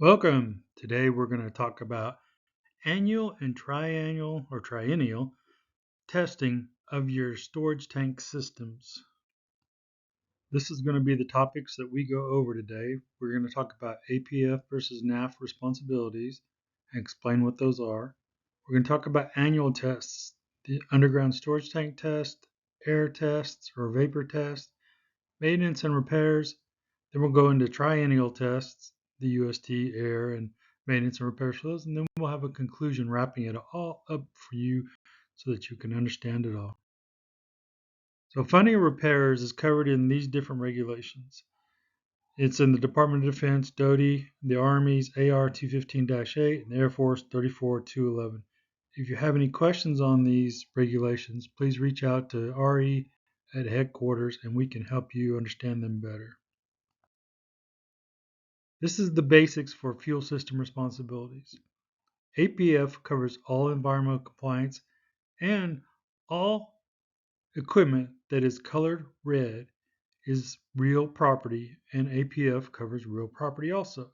Welcome. Today we're going to talk about annual and triennial testing of your storage tank systems. This is going to be the topics that we go over today. We're going to talk about APF versus NAF responsibilities and explain what those are. We're going to talk about annual tests, the underground storage tank test, air tests or vapor test, maintenance and repairs. Then we'll go into triennial tests, the UST, air, and maintenance and repairs for those. And then we'll have a conclusion wrapping it all up for you so that you can understand it all. So funding of repairs is covered in these different regulations. It's in the Department of Defense, DoD, the Army's AR 215-8, and the Air Force 34-211. If you have any questions on these regulations, please reach out to RE at headquarters and we can help you understand them better. This is the basics for fuel system responsibilities. APF covers all environmental compliance and all equipment that is colored red is real property, and APF covers real property also.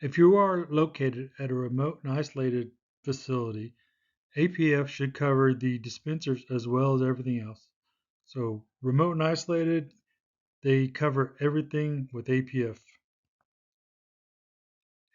If you are located at a remote and isolated facility, APF should cover the dispensers as well as everything else. So remote and isolated, they cover everything with APF.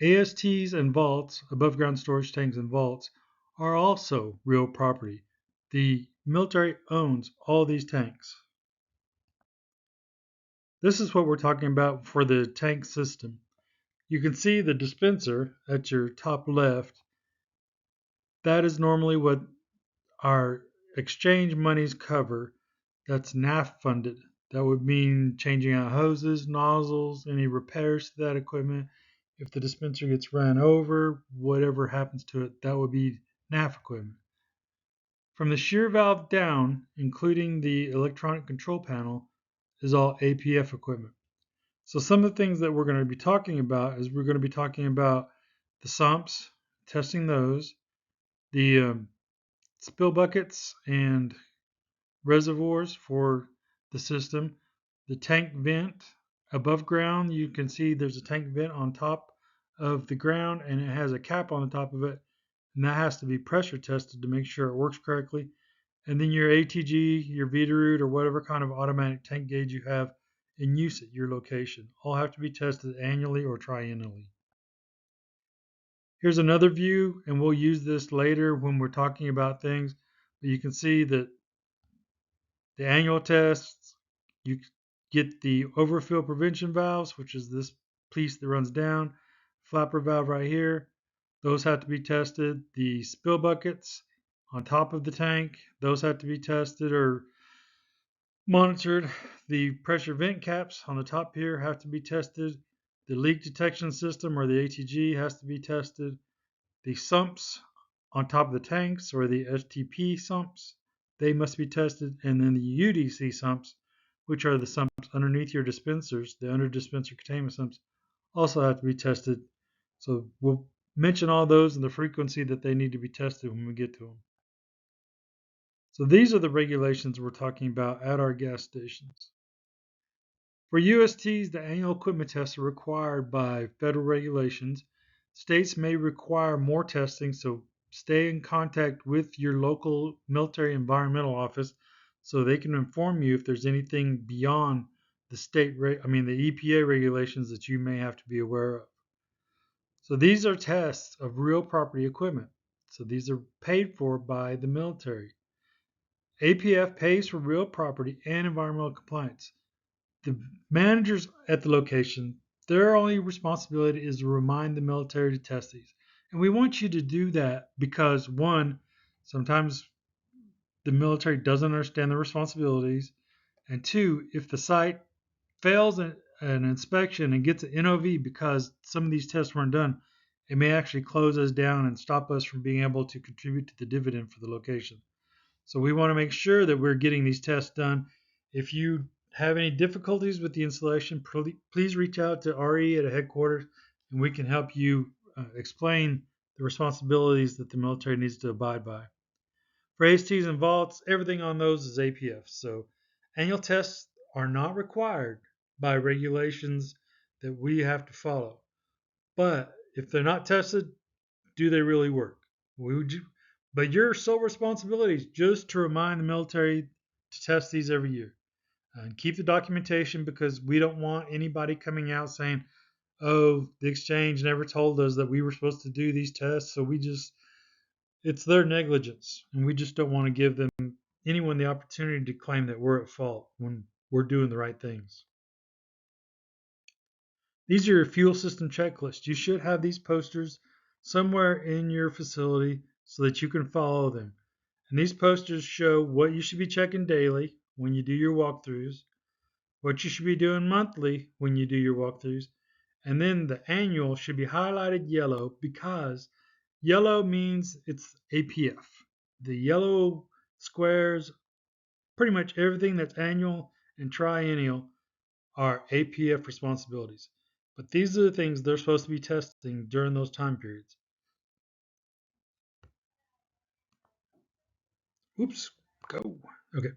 ASTs and vaults, above ground storage tanks and vaults, are also real property. The military owns all these tanks. This is what we're talking about for the tank system. You can see the dispenser at your top left. That is normally what our exchange monies cover. That's NAF funded. That would mean changing out hoses, nozzles, any repairs to that equipment. If the dispenser gets ran over, whatever happens to it, that would be NAF equipment. From the shear valve down, including the electronic control panel, is all APF equipment. So some of the things that we're going to be talking about is we're going to be talking about the sumps, testing those, the spill buckets and reservoirs for the system, the tank vent above ground. You can see there's a tank vent on top of the ground and it has a cap on the top of it, and that has to be pressure tested to make sure it works correctly. And then your ATG, your Veeder-Root, or whatever kind of automatic tank gauge you have in use at your location all have to be tested annually or triennially. Here's another view, and we'll use this later when we're talking about things, but you can see that the annual tests, you get the overfill prevention valves, which is this piece that runs down, flapper valve right here. Those have to be tested. The spill buckets on top of the tank, those have to be tested or monitored. The pressure vent caps on the top here have to be tested. The leak detection system or the ATG has to be tested. The sumps on top of the tanks or the STP sumps, they must be tested. And then the UDC sumps, which are the sumps underneath your dispensers, the under dispenser containment sumps, also have to be tested. So we'll mention all those and the frequency that they need to be tested when we get to them. So these are the regulations we're talking about at our gas stations. For USTs, the annual equipment tests are required by federal regulations. States may require more testing, so stay in contact with your local military environmental office so they can inform you if there's anything beyond the the EPA regulations that you may have to be aware of. So these are tests of real property equipment. So these are paid for by the military. APF pays for real property and environmental compliance. The managers at the location, their only responsibility is to remind the military to test these. And we want you to do that because, one, sometimes the military doesn't understand the responsibilities. And two, if the site fails an inspection and gets an NOV because some of these tests weren't done, it may actually close us down and stop us from being able to contribute to the dividend for the location. So we want to make sure that we're getting these tests done. If you have any difficulties with the installation, please reach out to RE at a headquarters and we can help you explain the responsibilities that the military needs to abide by. For ASTs and vaults, everything on those is APF. So annual tests are not required by regulations that we have to follow. But if they're not tested, do they really work? Would you, but your sole responsibility is just to remind the military to test these every year. And keep the documentation because we don't want anybody coming out saying, oh, the exchange never told us that we were supposed to do these tests. So it's their negligence. And we just don't want to give them anyone the opportunity to claim that we're at fault when we're doing the right things. These are your fuel system checklists. You should have these posters somewhere in your facility so that you can follow them. And these posters show what you should be checking daily when you do your walkthroughs, what you should be doing monthly when you do your walkthroughs, and then the annual should be highlighted yellow because yellow means it's APF. The yellow squares, pretty much everything that's annual and triennial are APF responsibilities. But these are the things they're supposed to be testing during those time periods. Oops, go. Okay.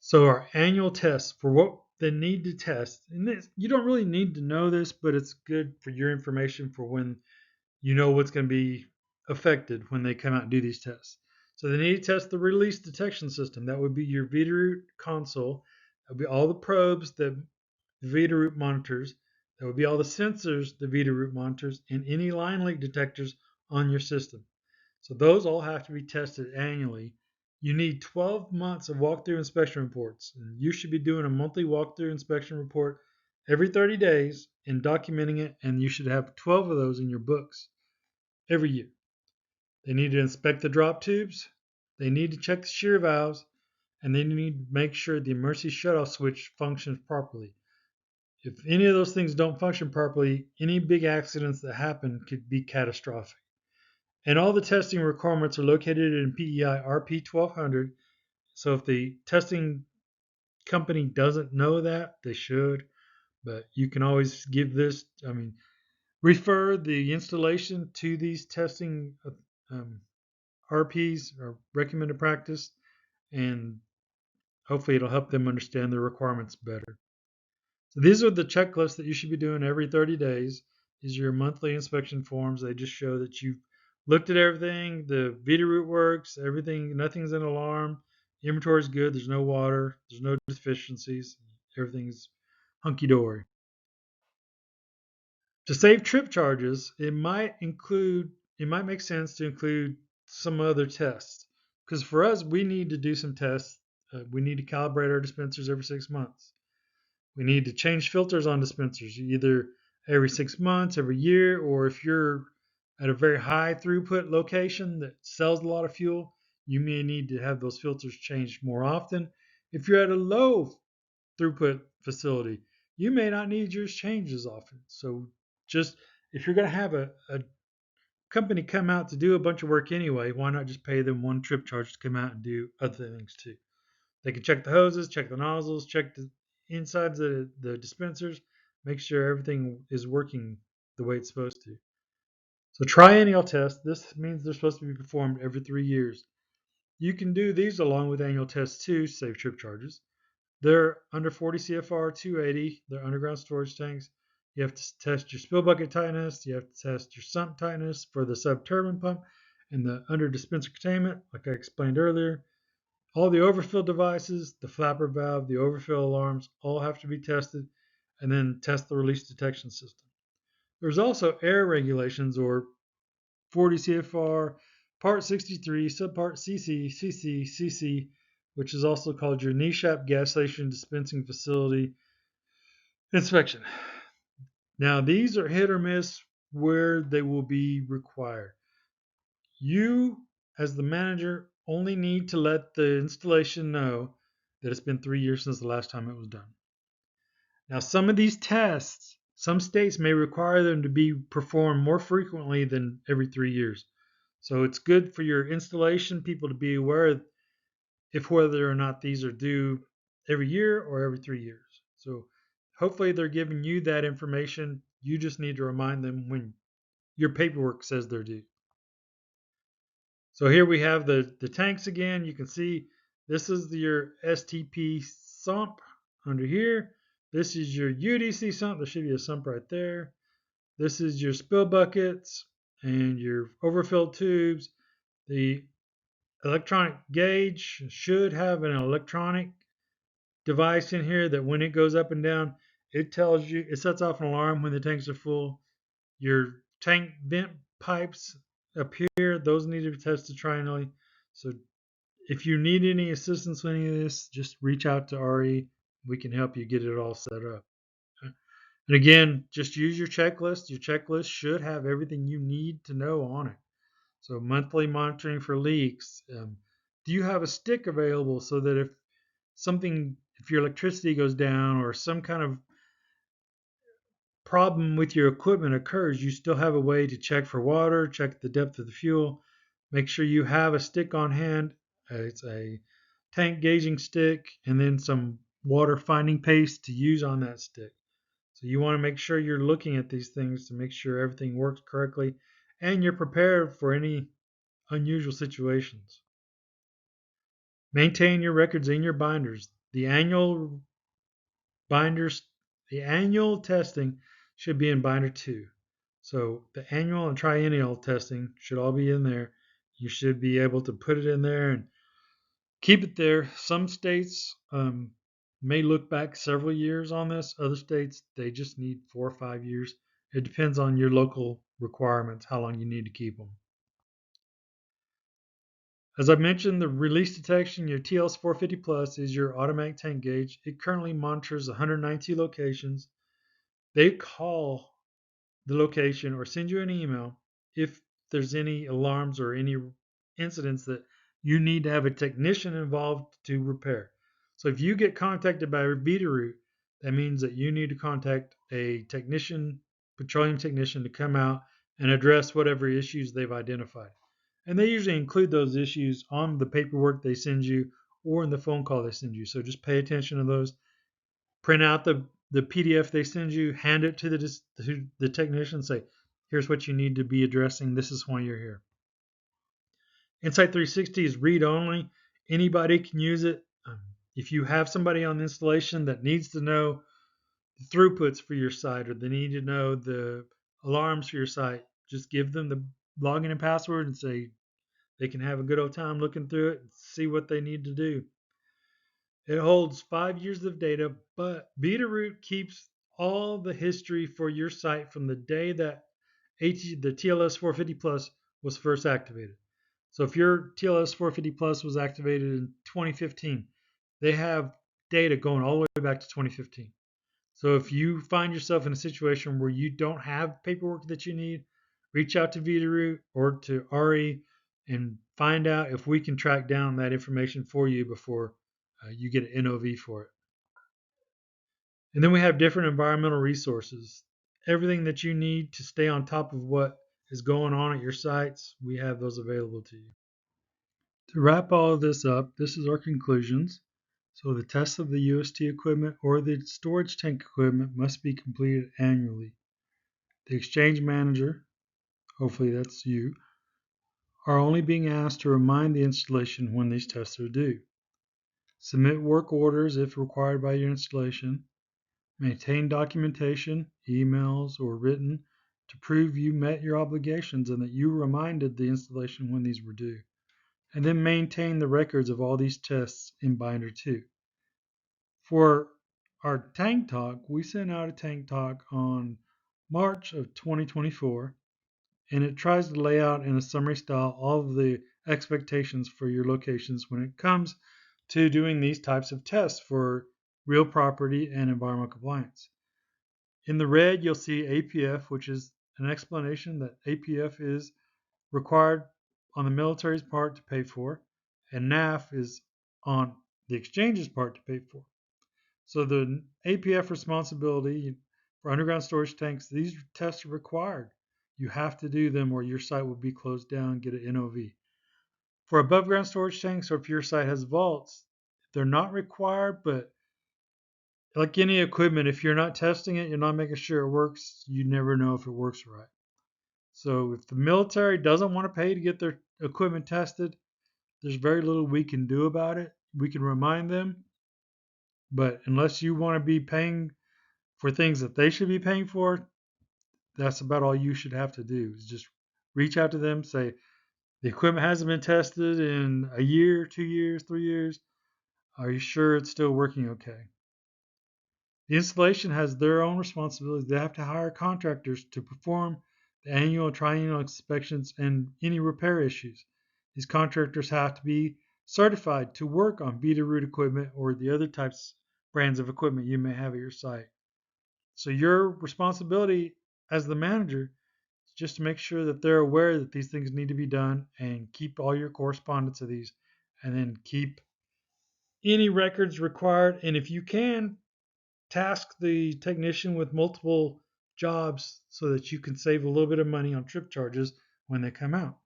So our annual tests for what they need to test, and this, you don't really need to know this, but it's good for your information for when you know what's going to be affected when they come out and do these tests. So they need to test the release detection system. That would be your Veeder-Root console. That would be all the probes that the Veeder-Root monitors. That would be all the sensors the Veeder-Root monitors and any line leak detectors on your system. So those all have to be tested annually. You need 12 months of walkthrough inspection reports. And you should be doing a monthly walkthrough inspection report every 30 days and documenting it. And you should have 12 of those in your books every year. They need to inspect the drop tubes. They need to check the shear valves. And they need to make sure the emergency shutoff switch functions properly. If any of those things don't function properly, any big accidents that happen could be catastrophic. And all the testing requirements are located in PEI RP 1200. So if the testing company doesn't know that, they should. But you can always give this, refer the installation to these testing RPs or recommended practice, and hopefully it'll help them understand the requirements better. So these are the checklists that you should be doing every 30 days. These are your monthly inspection forms. They just show that you've looked at everything. The Veeder-Root works. Everything, nothing's in alarm. The inventory is good. There's no water. There's no deficiencies. Everything's hunky dory. To save trip charges, it might make sense to include some other tests. Because for us, we need to do some tests. We need to calibrate our dispensers every 6 months. We need to change filters on dispensers either every 6 months, every year, or if you're at a very high throughput location that sells a lot of fuel, you may need to have those filters changed more often. If you're at a low throughput facility, you may not need yours changed as often. So just if you're going to have a company come out to do a bunch of work anyway, why not just pay them one trip charge to come out and do other things too? They can check the hoses, check the nozzles, check the insides of the dispensers, make sure everything is working the way it's supposed to. So triennial tests, this means they're supposed to be performed every 3 years. You can do these along with annual tests too, save trip charges. They're under 40 CFR 280. They're underground storage tanks. You have to test your spill bucket tightness. You have to test your sump tightness for the sub turbine pump and the under dispenser containment, like I explained earlier. All the overfill devices, the flapper valve, the overfill alarms, all have to be tested, and then test the release detection system. There's also air regulations, or 40 CFR, Part 63, Subpart CC, which is also called your NESHAP gas station dispensing facility inspection. Now, these are hit or miss where they will be required. You, as the manager, only need to let the installation know that it's been 3 years since the last time it was done. Now, some of these tests, some states may require them to be performed more frequently than every 3 years. So it's good for your installation people to be aware if whether or not these are due every year or every 3 years. So hopefully they're giving you that information. You just need to remind them when your paperwork says they're due. So here we have the tanks again. You can see this is your STP sump under here. This is your UDC sump. There should be a sump right there. This is your spill buckets and your overfilled tubes. The electronic gauge should have an electronic device in here that when it goes up and down, it tells you, it sets off an alarm when the tanks are full. Your tank vent pipes up here, those need to be tested triennially. So if you need any assistance with any of this, just reach out to RE. We can help you get it all set up. And again, just use your checklist. Your checklist should have everything you need to know on it. So monthly monitoring for leaks. Do you have a stick available so that if your electricity goes down or some kind of problem with your equipment occurs, you still have a way to check for water, check the depth of the fuel. Make sure you have a stick on hand. It's a tank gauging stick and then some water finding paste to use on that stick. So you want to make sure you're looking at these things to make sure everything works correctly and you're prepared for any unusual situations. Maintain your records in your binders. Binders, the annual testing should be in binder 2. So the annual and triennial testing should all be in there. You should be able to put it in there and keep it there. Some states may look back several years on this. Other states, they just need 4 or 5 years. It depends on your local requirements, how long you need to keep them. As I mentioned, the release detection, your TLS 450 Plus is your automatic tank gauge. It currently monitors 192 locations. They call the location or send you an email if there's any alarms or any incidents that you need to have a technician involved to repair. So if you get contacted by Veeder-Root, that means that you need to contact a technician, petroleum technician, to come out and address whatever issues they've identified. And they usually include those issues on the paperwork they send you or in the phone call they send you. So just pay attention to those. Print out the PDF they send you, hand it to the technician, say, here's what you need to be addressing. This is why you're here. Insight 360 is read only. Anybody can use it. If you have somebody on the installation that needs to know the throughputs for your site or they need to know the alarms for your site, just give them the login and password and say they can have a good old time looking through it and see what they need to do. It holds 5 years of data, but Veeder-Root keeps all the history for your site from the day that the TLS 450 Plus was first activated. So if your TLS 450 Plus was activated in 2015, they have data going all the way back to 2015. So if you find yourself in a situation where you don't have paperwork that you need, reach out to Veeder-Root or to RE and find out if we can track down that information for you before you get an NOV for it. And then we have different environmental resources. Everything that you need to stay on top of what is going on at your sites, we have those available to you. To wrap all of this up, this is our conclusions. So the test of the UST equipment or the storage tank equipment must be completed annually. The exchange manager, hopefully that's you, are only being asked to remind the installation when these tests are due. Submit work orders if required by your installation. Maintain documentation, emails, or written, to prove you met your obligations and that you reminded the installation when these were due. And then maintain the records of all these tests in Binder 2. For our tank talk, we sent out a tank talk on March of 2024, and it tries to lay out in a summary style all of the expectations for your locations when it comes to doing these types of tests for real property and environmental compliance. In the red, you'll see APF, which is an explanation that APF is required on the military's part to pay for, and NAF is on the exchange's part to pay for. So the APF responsibility for underground storage tanks, these tests are required. You have to do them or your site will be closed down and get an NOV. For above ground storage tanks, or if your site has vaults, they're not required, but like any equipment, if you're not testing it, you're not making sure it works, you never know if it works right. So if the military doesn't want to pay to get their equipment tested, there's very little we can do about it. We can remind them, but unless you want to be paying for things that they should be paying for, That's about all you should have to do is just reach out to them, say, the equipment hasn't been tested in a year, 2 years, 3 years. Are you sure it's still working okay? The installation has their own responsibilities. They have to hire contractors to perform the annual and triennial inspections and any repair issues. These contractors have to be certified to work on Veeder-Root equipment or the other types brands of equipment you may have at your site. So your responsibility as the manager is just to make sure that they're aware that these things need to be done and keep all your correspondence of these and then keep any records required. And if you can, task the technician with multiple jobs so that you can save a little bit of money on trip charges when they come out.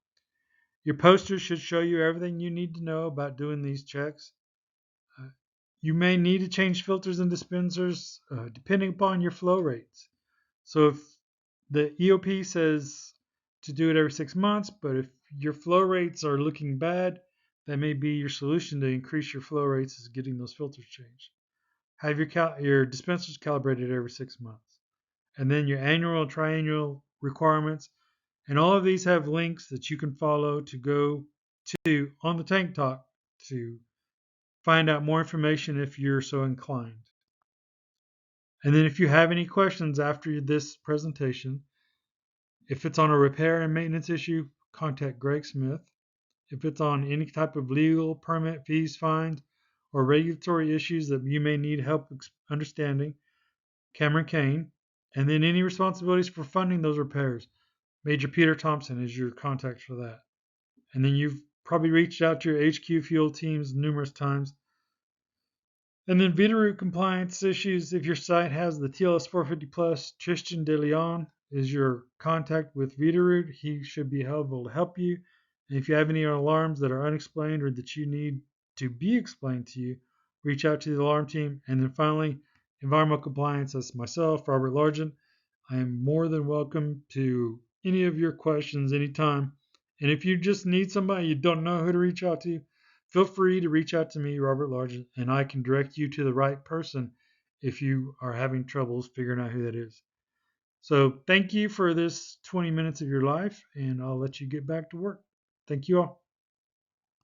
Your posters should show you everything you need to know about doing these checks. Uh, you may need to change filters and dispensers depending upon your flow rates. So if the EOP says to do it every 6 months, but if your flow rates are looking bad, that may be your solution to increase your flow rates is getting those filters changed. Have your dispensers calibrated every 6 months. And then your annual and triennial requirements. And all of these have links that you can follow to go to on the Tank Talk to find out more information if you're so inclined. And then if you have any questions after this presentation, if it's on a repair and maintenance issue, contact Greg Smith. If it's on any type of legal, permit, fees, fines, or regulatory issues that you may need help understanding, Cameron Kane. And then any responsibilities for funding those repairs, Major Peter Thompson is your contact for that. And then you've probably reached out to your HQ fuel teams numerous times. And then Veeder-Root compliance issues. If your site has the TLS 450 Plus, Tristan De Leon is your contact with Veeder-Root. He should be able to help you. And if you have any alarms that are unexplained or that you need to be explained to you, reach out to the alarm team. And then finally, environmental compliance. That's myself, Robert Largent. I am more than welcome to any of your questions anytime. And if you just need somebody you don't know who to reach out to, feel free to reach out to me, Robert Largent, and I can direct you to the right person if you are having troubles figuring out who that is. So thank you for this 20 minutes of your life, and I'll let you get back to work. Thank you all.